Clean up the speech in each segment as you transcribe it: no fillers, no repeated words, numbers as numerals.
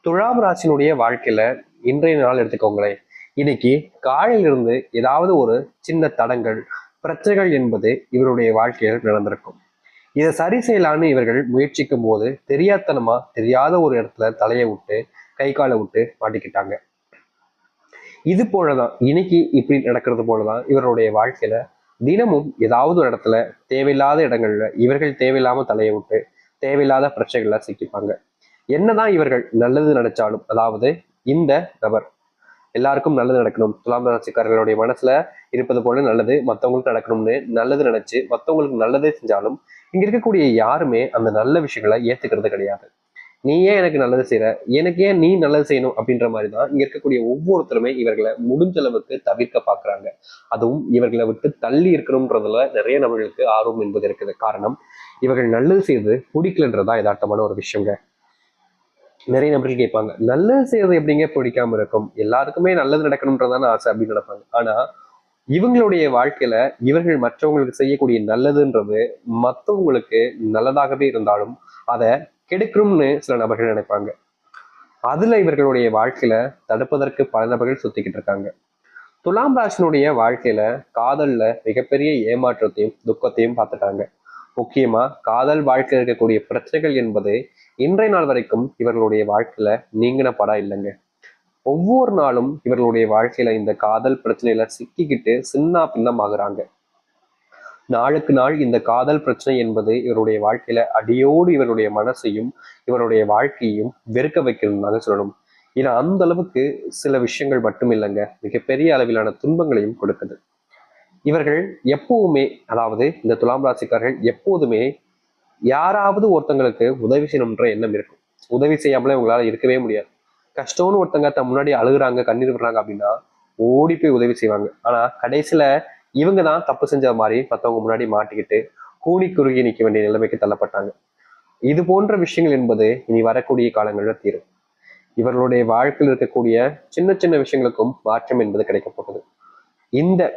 துலாம் ராசினுடைய வாழ்க்கையில இன்றைய நாள் எடுத்துக்கோங்களேன். இன்னைக்கு காலையிலிருந்து ஏதாவது ஒரு சின்ன தடங்கள், பிரச்சனைகள் என்பது இவருடைய வாழ்க்கையில் நடந்திருக்கும். இதை சரி செய்யலான்னு இவர்கள் முயற்சிக்கும் போது தெரியாதனமா தெரியாத ஒரு இடத்துல தலையை விட்டு கை காலை விட்டு மாட்டிக்கிட்டாங்க. இது போலதான் இன்னைக்கு இப்படி நடக்கிறது போலதான் இவருடைய வாழ்க்கையில தினமும் ஏதாவது ஒரு இடத்துல தேவையில்லாத இடங்கள்ல இவர்கள் தேவையில்லாம தலையை விட்டு தேவையில்லாத பிரச்சனைகள்ல சிக்கிப்பாங்க. என்னதான் இவர்கள் நல்லது நினைச்சாலும், அதாவது இந்த நபர் எல்லாருக்கும் நல்லது நடக்கணும், துலாம் ராசிக்காரர்களுடைய மனசுல இருப்பது போல நல்லது மற்றவங்களுக்கு நடக்கணும்னு நல்லது நினைச்சு மற்றவங்களுக்கு நல்லதே செஞ்சாலும் இங்க இருக்கக்கூடிய யாருமே அந்த நல்ல விஷயங்களை ஏத்துக்கிறது கிடையாது. நீ ஏன் எனக்கு நல்லது செய்யற, எனக்கு ஏன் நீ நல்லது செய்யணும் அப்படின்ற மாதிரிதான் இங்க இருக்கக்கூடிய ஒவ்வொருத்தருமே இவர்களை முடிஞ்ச அளவுக்கு தவிர்க்க பாக்குறாங்க. அதுவும் இவர்களை விட்டு தள்ளி இருக்கணும்ன்றதுல நிறைய நபர்களுக்கு ஆர்வம் என்பது இருக்குது. காரணம், இவர்கள் நல்லது செய்வது பிடிக்கலன்றதா யதார்த்தமான ஒரு விஷயங்க. நிறைய நபர்கள் கேட்பாங்க, நல்லது செய்யறது எப்படிங்க பிடிக்காம இருக்கும், எல்லாருக்குமே நல்லது நடக்கணும்ன்றதான ஆசை அப்படின்னு நினைப்பாங்க. ஆனா இவங்களுடைய வாழ்க்கையில இவர்கள் மற்றவங்களுக்கு செய்யக்கூடிய நல்லதுன்றது மற்றவங்களுக்கு நல்லதாகவே இருந்தாலும் அதை கெடுக்கணும்னு சில நபர்கள் நினைப்பாங்க. அதுல இவர்களுடைய வாழ்க்கையில தடுப்பதற்கு பல நபர்கள் சுத்திக்கிட்டு இருக்காங்க. துலாம் ராசினுடைய வாழ்க்கையில காதல்ல மிகப்பெரிய ஏமாற்றத்தையும் துக்கத்தையும் பார்த்துட்டாங்க. முக்கியமா காதல் வாழ்க்கையில் இருக்கக்கூடிய பிரச்சனைகள் என்பது இன்றைய நாள் வரைக்கும் இவர்களுடைய வாழ்க்கையில நீங்கின படம் இல்லைங்க. ஒவ்வொரு நாளும் இவர்களுடைய வாழ்க்கையில இந்த காதல் பிரச்சனையில சிக்கிக்கிட்டு சின்ன பின்னமாகறாங்க. நாளுக்கு நாள் இந்த காதல் பிரச்சனை என்பது இவருடைய வாழ்க்கையில அடியோடு இவருடைய மனசையும் இவருடைய வாழ்க்கையையும் வெறுக்க வைக்கணும்னாங்க சொல்லணும். ஏன்னா அந்த அளவுக்கு சில விஷயங்கள் மட்டும் இல்லைங்க, மிகப்பெரிய அளவிலான துன்பங்களையும் கொடுக்குது. இவர்கள் எப்பவுமே, அதாவது இந்த துலாம் ராசிக்காரர்கள் எப்போதுமே யாராவது ஒருத்தங்களுக்கு உதவி செய்யணும்ன்ற எண்ணம் இருக்கும். உதவி செய்யாமலே உங்களால இருக்கவே முடியாது. கஷ்டம்னு ஒருத்தங்க தன் முன்னாடி அழுகுறாங்க, கண்ணீர் விடுறாங்க அப்படின்னா ஓடி போய் உதவி செய்வாங்க. ஆனா கடைசியில இவங்க தான் தப்பு செஞ்ச மாதிரி மற்றவங்க முன்னாடி மாட்டிக்கிட்டு கூனி குறுகி நிற்க வேண்டிய நிலைமைக்கு தள்ளப்பட்டாங்க. இது போன்ற விஷயங்கள் என்பது இனி வரக்கூடிய காலங்களில் தீரும். இவர்களுடைய வாழ்க்கையில் இருக்கக்கூடிய சின்ன சின்ன விஷயங்களுக்கும் மாற்றம் என்பது கிடைக்க போகுது. இந்த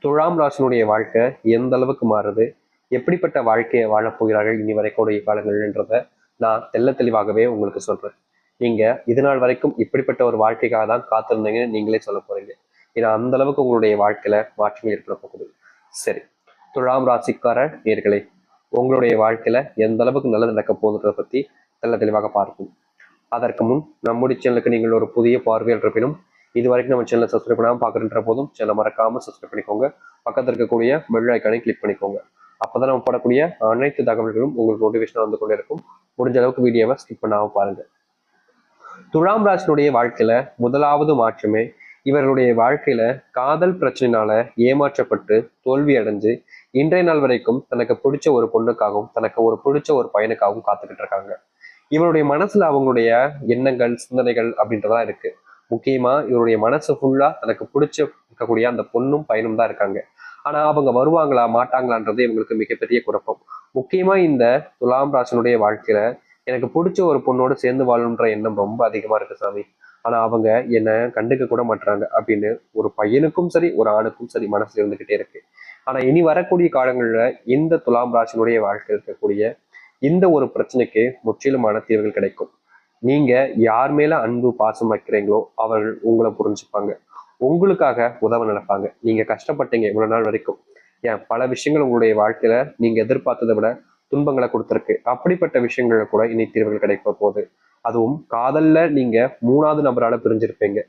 துலாம் ராசினுடைய வாழ்க்கை எந்த அளவுக்கு மாறுது, எப்படிப்பட்ட வாழ்க்கையை வாழப்போகிறார்கள் இனி வரக்கூடிய காலங்கள்ன்றத நான் தெள்ள தெளிவாகவே உங்களுக்கு சொல்றேன். நீங்க இது நாள் வரைக்கும் இப்படிப்பட்ட ஒரு வாழ்க்கைக்காக தான் காத்திருந்தீங்கன்னு நீங்களே சொல்ல போறீங்க. ஏன்னா அந்த அளவுக்கு உங்களுடைய வாழ்க்கையில மாற்றம் ஏற்பட போகுது. சரி, துலாம் ராசிக்கார நேர்களே, உங்களுடைய வாழ்க்கையில எந்த அளவுக்கு நல்லது நடக்க போகுதுன்றத பத்தி தெள்ள தெளிவாக பார்ப்போம். அதற்கு முன் நம்முடைய சேனலுக்கு நீங்கள் ஒரு புதிய பார்வையாளர் இருப்பினும் இது வரைக்கும் நம்ம சேனலை சப்ஸ்கிரைப் பண்ணாமல் பார்க்குறன்ற போதும் சேனலை மறக்காம சப்ஸ்கிரைப் பண்ணிக்கோங்க. பக்கத்தில் இருக்கக்கூடிய பெல் ஐக்கானை கிளிக் பண்ணிக்கோங்க. அப்போதான் நம்ம போடக்கூடிய அனைத்து தகவல்களும் உங்களுக்கு நோட்டிஃபிகேஷன் வந்து கொண்டே இருக்கும். முடிஞ்ச அளவுக்கு வீடியோவை ஸ்கிப் பண்ணாமல் பாருங்க. துலாம் ராசினுடைய வாழ்க்கையில முதலாவது மாற்றமே இவர்களுடைய வாழ்க்கையில காதல் பிரச்சனையினால ஏமாற்றப்பட்டு தோல்வி அடைஞ்சு இன்றைய நாள் வரைக்கும் தனக்கு பிடிச்ச ஒரு பொண்ணுக்காகவும் தனக்கு ஒரு பிடிச்ச ஒரு பையனுக்காகவும் காத்துக்கிட்டு இருக்காங்க. இவருடைய மனசுல அவங்களுடைய எண்ணங்கள் சிந்தனைகள் அப்படின்றதா இருக்கு. முக்கியமா இவருடைய மனசு ஃபுல்லா தனக்கு பிடிச்ச இருக்கக்கூடிய அந்த பொண்ணும் பையனும் தான் இருக்காங்க. ஆனா அவங்க வருவாங்களா மாட்டாங்களான்றது இவங்களுக்கு மிகப்பெரிய குழப்பம். முக்கியமா இந்த துலாம் ராசனுடைய வாழ்க்கையில எனக்கு பிடிச்ச ஒரு பொண்ணோடு சேர்ந்து வாழணுன்ற எண்ணம் ரொம்ப அதிகமா இருக்கு சாமி. ஆனா அவங்க என்னை கண்டுக்க கூட மாட்டாங்க அப்படின்னு ஒரு பையனுக்கும் சரி ஒரு ஆணுக்கும் சரி மனசுல இருந்துகிட்டே இருக்கு. ஆனா இனி வரக்கூடிய காலங்கள்ல இந்த துலாம் ராசினுடைய வாழ்க்கையில் இருக்கக்கூடிய இந்த ஒரு பிரச்சனைக்கு முற்றிலுமான தீர்வுகள் கிடைக்கும். நீங்க யார் மேல அன்பு பாசம் வைக்கிறீங்களோ அவர்கள் உங்களை புரிஞ்சுப்பாங்க, உங்களுக்காக உதவ நினைப்பாங்க. நீங்க கஷ்டப்பட்டீங்க இவ்வளவு நாள் வரைக்கும், ஏன் பல விஷயங்கள் உங்களுடைய வாழ்க்கையில நீங்க எதிர்பார்த்ததை விட துன்பங்களை கொடுத்துருக்கு. அப்படிப்பட்ட விஷயங்கள கூட இனி தீர்வுகள் கிடைக்க போகுது. அதுவும் காதல்ல நீங்க மூணாவது நபரால பிரிஞ்சிருப்பீங்க.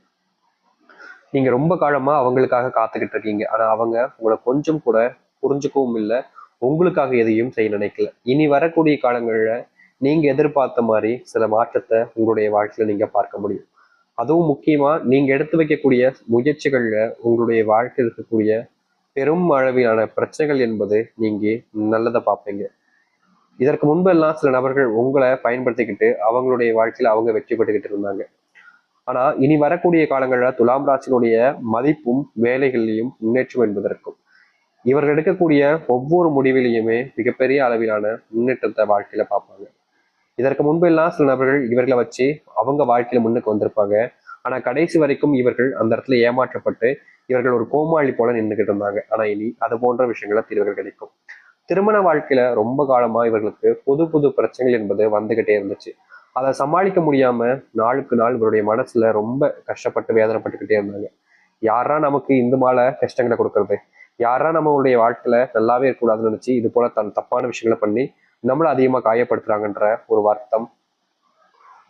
நீங்க ரொம்ப காலமா அவங்களுக்காக காத்துக்கிட்டு இருக்கீங்க. ஆனா அவங்க உங்களை கொஞ்சம் கூட புரிஞ்சுக்கவும் இல்லை, உங்களுக்காக எதையும் செய்ய நினைக்கல. இனி வரக்கூடிய காலங்கள்ல நீங்க எதிர்பார்த்த மாதிரி சில மாற்றத்தை உங்களுடைய வாழ்க்கையில நீங்க பார்க்க முடியும். அதுவும் முக்கியமா நீங்க எடுத்து வைக்கக்கூடிய முயற்சிகள்ல உங்களுடைய வாழ்க்கையில் இருக்கக்கூடிய பெரும் அளவிலான பிரச்சனைகள் என்பது நீங்க நல்லதை பார்ப்பீங்க. இதற்கு முன்பெல்லாம் சில நபர்கள் உங்களை பயன்படுத்திக்கிட்டு அவங்களுடைய வாழ்க்கையில அவங்க வெற்றி பெற்றுக்கிட்டு இருந்தாங்க. ஆனா இனி வரக்கூடிய காலங்களில் துலாம் ராசினுடைய மதிப்பும் வேலைகள்லையும் முன்னேற்றம் என்பதற்கும் இவர்கள் எடுக்கக்கூடிய ஒவ்வொரு முடிவிலையுமே மிகப்பெரிய அளவிலான முன்னேற்றத்தை வாழ்க்கையில பார்ப்பாங்க. இதற்கு முன்பெல்லாம் சில நபர்கள் இவர்களை வச்சு அவங்க வாழ்க்கையில முன்னுக்கு வந்திருப்பாங்க. ஆனா கடைசி வரைக்கும் இவர்கள் அந்த இடத்துல ஏமாற்றப்பட்டு இவர்கள் ஒரு கோமாளி போல நின்றுகிட்டு இருந்தாங்க. ஆனா இனி அது போன்ற விஷயங்கள தீர்வுகள் கிடைக்கும். திருமண வாழ்க்கையில ரொம்ப காலமா இவர்களுக்கு புது புது பிரச்சனைகள் என்பது வந்துகிட்டே இருந்துச்சு. அதை சமாளிக்க முடியாம நாளுக்கு நாள் இவருடைய மனசுல ரொம்ப கஷ்டப்பட்டு வேதனைப்பட்டுக்கிட்டே இருந்தாங்க. யாரா நமக்கு இந்த மாலை கஷ்டங்களை கொடுக்கறது, யாரா நம்மளுடைய வாழ்க்கையில நல்லாவே இருக்கக்கூடாதுன்னு நினைச்சு இது போல தப்பான விஷயங்களை பண்ணி நம்மள அதிகமா காயப்படுத்துறாங்கன்ற ஒரு வருத்தம்,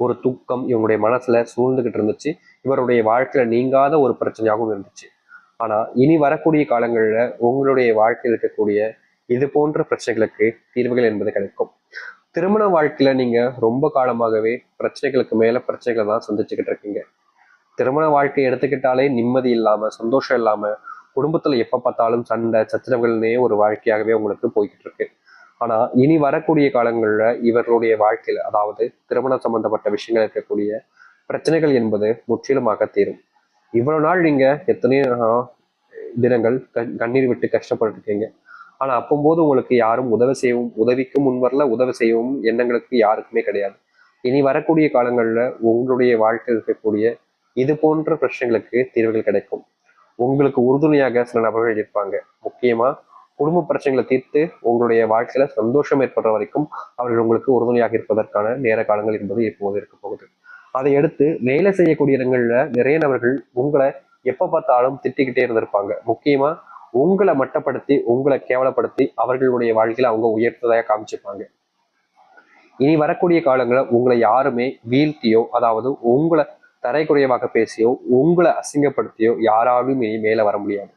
ஒரு துக்கம் இவங்களுடைய மனசுல சூழ்ந்துகிட்டு இருந்துச்சு. இவருடைய வாழ்க்கையில நீங்காத ஒரு பிரச்சனையாகவும் இருந்துச்சு. ஆனா இனி வரக்கூடிய காலங்கள்ல உங்களுடைய வாழ்க்கையில் இருக்கக்கூடிய இது போன்ற பிரச்சனைகளுக்கு தீர்வுகள் என்பது கிடைக்கும். திருமண வாழ்க்கையில நீங்க ரொம்ப காலமாகவே பிரச்சனைகளுக்கு மேல பிரச்சனைகளை தான் சந்திச்சுக்கிட்டு இருக்கீங்க. திருமண வாழ்க்கை எடுத்துக்கிட்டாலே நிம்மதி இல்லாம, சந்தோஷம் இல்லாம, குடும்பத்துல எப்ப பார்த்தாலும் சண்டை சச்சரவுகள்னே ஒரு வாழ்க்கையாகவே உங்களுக்கு போய்கிட்டு இருக்கு. ஆனா இனி வரக்கூடிய காலங்கள்ல இவர்களுடைய வாழ்க்கையில, அதாவது திருமணம் சம்பந்தப்பட்ட விஷயங்கள் இருக்கக்கூடிய பிரச்சனைகள் என்பது முற்றிலுமாக தீரும். இவ்வளவு நாள் நீங்க எத்தனையோ தினங்கள் கண்ணீர் விட்டு கஷ்டப்பட்டுருக்கீங்க. ஆனா அப்போது உங்களுக்கு யாரும் உதவிக்கும் முன்வரல, உதவி செய்யவும் எண்ணங்களுக்கு யாருக்குமே கிடையாது. இனி வரக்கூடிய காலங்கள்ல உங்களுடைய வாழ்க்கையில் இருக்கக்கூடிய இது போன்ற பிரச்சனைகளுக்கு தீர்வுகள் கிடைக்கும். உங்களுக்கு உறுதுணையாக சில நபர்கள் இருப்பாங்க. முக்கியமா குடும்ப பிரச்சனைகளை தீர்த்து உங்களுடைய வாழ்க்கையில சந்தோஷம் ஏற்படுற வரைக்கும் அவர்கள் உங்களுக்கு உறுதுணையாக இருப்பதற்கான நேர காலங்கள் என்பது எப்போது இருக்க போகுது. அதை எடுத்து வேலை செய்யக்கூடிய இடங்கள்ல நிறைய நபர்கள் உங்களை எப்ப பார்த்தாலும் திட்டிக்கிட்டே இருந்திருப்பாங்க. முக்கியமா உங்களை மட்டப்படுத்தி, உங்களை கேவலப்படுத்தி அவர்களுடைய வாழ்க்கையில அவங்க உயர்த்ததாக காமிச்சிருப்பாங்க. இனி வரக்கூடிய காலங்களில் உங்களை யாருமே வீழ்த்தியோ, அதாவது உங்களை தரைக்குறைவாக பேசியோ, உங்களை அசிங்கப்படுத்தியோ யாராலும் இனி மேல வர முடியாது.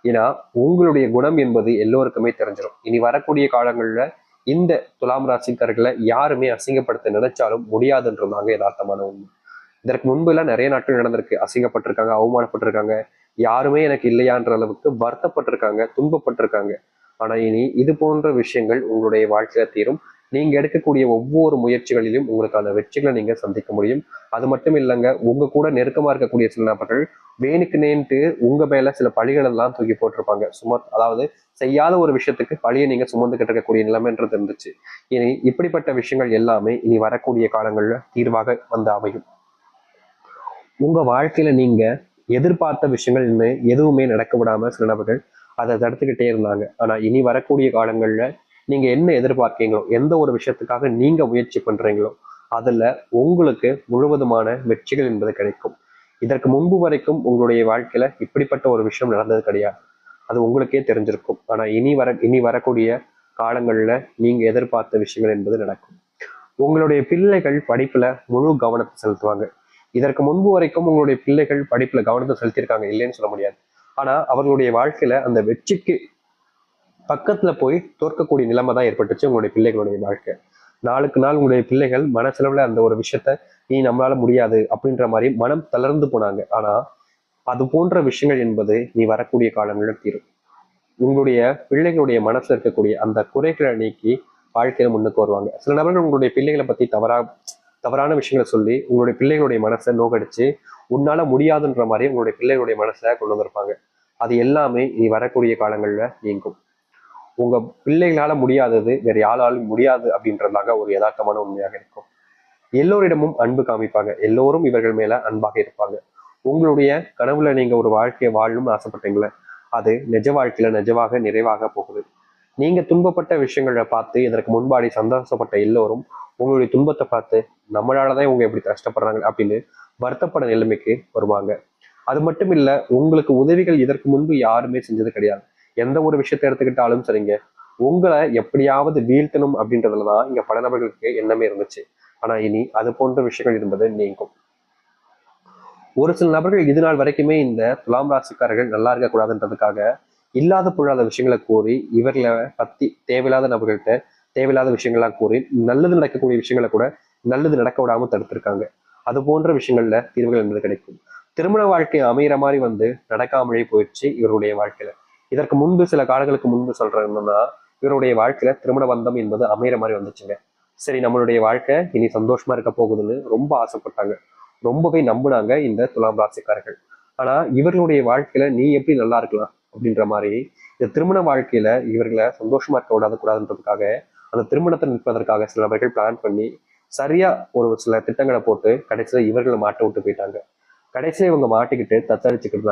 ஏன்னா உங்களுடைய குணம் என்பது எல்லோருக்குமே தெரிஞ்சிடும். இனி வரக்கூடிய காலங்கள்ல இந்த துலாம் ராசிக்காரர்களை யாருமே அசிங்கப்படுத்த நினைச்சாலும் முடியாதுன்றதாங்க யதார்த்தமான உண்மை. இதற்கு முன்பு எல்லாம் நிறைய நாட்கள் நடந்திருக்கு. அசிங்கப்பட்டிருக்காங்க, அவமானப்பட்டிருக்காங்க, யாருமே எனக்கு இல்லையான்ற அளவுக்கு வருத்தப்பட்டிருக்காங்க, துன்பப்பட்டிருக்காங்க. ஆனா இனி இது போன்ற விஷயங்கள் உங்களுடைய வாழ்க்கையில தீரும். நீங்க எடுக்கக்கூடிய ஒவ்வொரு முயற்சிகளிலும் உங்களுக்கான வெற்றிகளை நீங்க சந்திக்க முடியும். அது மட்டும் இல்லைங்க, உங்க கூட நெருக்கமா இருக்கக்கூடிய சில நபர்கள் வேணுக்கு நேன்ட்டு உங்க மேல சில பழிகள் எல்லாம் தூக்கி போட்டிருப்பாங்க. அதாவது செய்யாத ஒரு விஷயத்துக்கு பழியை நீங்க சுமந்துகிட்டு இருக்கக்கூடிய நிலைமைன்றது இருந்துச்சு. இனி இப்படிப்பட்ட விஷயங்கள் எல்லாமே இனி வரக்கூடிய காலங்கள்ல தீர்வாக வந்து அமையும். உங்க வாழ்க்கையில நீங்க எதிர்பார்த்த விஷயங்கள் இன்னும் எதுவுமே நடக்க விடாம சில நபர்கள் அதை தடுத்துக்கிட்டே இருந்தாங்க. ஆனா இனி வரக்கூடிய காலங்கள்ல நீங்க என்ன எதிர்பார்க்கீங்களோ, எந்த ஒரு விஷயத்துக்காக நீங்க முயற்சி பண்றீங்களோ அதுல உங்களுக்கு முழுவதுமான வெற்றிகள் என்பது கிடைக்கும். இதற்கு முன்பு வரைக்கும் உங்களுடைய வாழ்க்கையில இப்படிப்பட்ட ஒரு விஷயம் நடந்தது கிடையாது. அது உங்களுக்கே தெரிஞ்சிருக்கும். ஆனா இனி வரக்கூடிய காலங்கள்ல நீங்க எதிர்பார்த்த விஷயங்கள் என்பது நடக்கும். உங்களுடைய பிள்ளைகள் படிப்புல முழு கவனத்தை செலுத்துவாங்க. இதற்கு முன்பு வரைக்கும் உங்களுடைய பிள்ளைகள் படிப்புல கவனத்தை செலுத்தியிருக்காங்க, இல்லைன்னு சொல்ல முடியாது. ஆனா அவர்களுடைய வாழ்க்கையில அந்த வெற்றிக்கு பக்கத்துல போய் தோற்கக்கூடிய நிலைமை தான் ஏற்பட்டுச்சு உங்களுடைய பிள்ளைகளுடைய வாழ்க்கை. நாளுக்கு நாள் உங்களுடைய பிள்ளைகள் மனசளவுல அந்த ஒரு விஷயத்த நம்மளால முடியாது அப்படின்ற மாதிரி மனம் தளர்ந்து போனாங்க. ஆனா அது போன்ற விஷயங்கள் என்பது நீ வரக்கூடிய காலங்களில் தீரும். உங்களுடைய பிள்ளைகளுடைய மனசுல இருக்கக்கூடிய அந்த குறைகளை நீக்கி வாழ்க்கையில முன்னுக்கு வருவாங்க. சில நபர்கள் உங்களுடைய பிள்ளைகளை பத்தி தவறான விஷயங்களை சொல்லி உங்களுடைய பிள்ளைகளுடைய மனசை நோக்கடிச்சு உன்னால முடியாதுன்ற மாதிரி உங்களுடைய பிள்ளைகளுடைய மனசை கொண்டு வந்திருப்பாங்க. அது எல்லாமே இனி வரக்கூடிய காலங்கள்ல நீங்கும். உங்க பிள்ளைகளால முடியாதது வேற யாராலும் முடியாது அப்படின்றதாக ஒரு யதார்த்தமான உண்மையாக இருக்கும். எல்லோரிடமும் அன்பு காமிப்பாங்க. எல்லோரும் இவர்கள் மேல அன்பாக இருப்பாங்க. உங்களுடைய கனவுல நீங்க ஒரு வாழ்க்கையை வாழணும்னு ஆசைப்பட்டீங்களே, அது நிஜ வாழ்க்கையில நிஜமாக நிறைவாக போகுது. நீங்க துன்பப்பட்ட விஷயங்களை பார்த்து இதற்கு முன்பாடி சந்தோஷப்பட்ட எல்லோரும் உங்களுடைய துன்பத்தை பார்த்து நம்மளாலதான் இவங்க எப்படி கஷ்டப்படுறாங்க அப்படின்னு வருத்தப்பட நிலைமைக்கு வருவாங்க. அது மட்டும் இல்ல, உங்களுக்கு உதவிகள் இதற்கு முன்பு யாருமே செஞ்சது கிடையாது. எந்த ஒரு விஷயத்தை எடுத்துக்கிட்டாலும் சரிங்க, உங்களை எப்படியாவது வீழ்த்தணும் அப்படின்றதுலதான் இங்க பல நபர்களுக்கு எண்ணமே இருந்துச்சு. ஆனா இனி அது போன்ற விஷயங்கள் என்பது நீங்கும். ஒரு சில நபர்கள் இது நாள் வரைக்குமே இந்த துலாம் ராசிக்காரர்கள் நல்லா இருக்கக்கூடாதுன்றதுக்காக இல்லாத பொருளாத விஷயங்களை கூறி இவர்களை பத்தி தேவையில்லாத நபர்கள்ட்ட தேவையில்லாத விஷயங்கள்லாம் கூறி நல்லது நடக்கக்கூடிய விஷயங்களை கூட நல்லது நடக்க விடாம தடுத்திருக்காங்க. அது போன்ற விஷயங்கள்ல தீர்வுகள் என்பது கிடைக்கும். திருமண வாழ்க்கை அமைகிற மாதிரி நடக்காமலே போயிடுச்சு இவருடைய வாழ்க்கையில. இதற்கு முன்பு சில காலங்களுக்கு முன்பு சொல்றேன்னா இவருடைய வாழ்க்கையில திருமண பந்தம் என்பது அமைகிற மாதிரி வந்துச்சுங்க. சரி, நம்மளுடைய வாழ்க்கை இனி சந்தோஷமா இருக்க போகுதுன்னு ரொம்ப ஆசைப்பட்டாங்க, ரொம்பவே நம்பினாங்க இந்த துலாம் ராசிக்காரர்கள். ஆனா இவர்களுடைய வாழ்க்கையில நீ எப்படி நல்லா இருக்கலாம் அப்படின்ற மாதிரி இந்த திருமண வாழ்க்கையில இவர்களை சந்தோஷமா இருக்க கூடாதுன்றதுக்காக அந்த திருமணத்தை நிற்பதற்காக சில நபர்கள் பிளான் பண்ணி சரியா ஒரு சில திட்டங்களை போட்டு கடைசியில இவர்களை மாட்ட விட்டு போயிட்டாங்க. கடைசியில இவங்க மாட்டிக்கிட்டு தத்தளிச்சுக்கிட்டு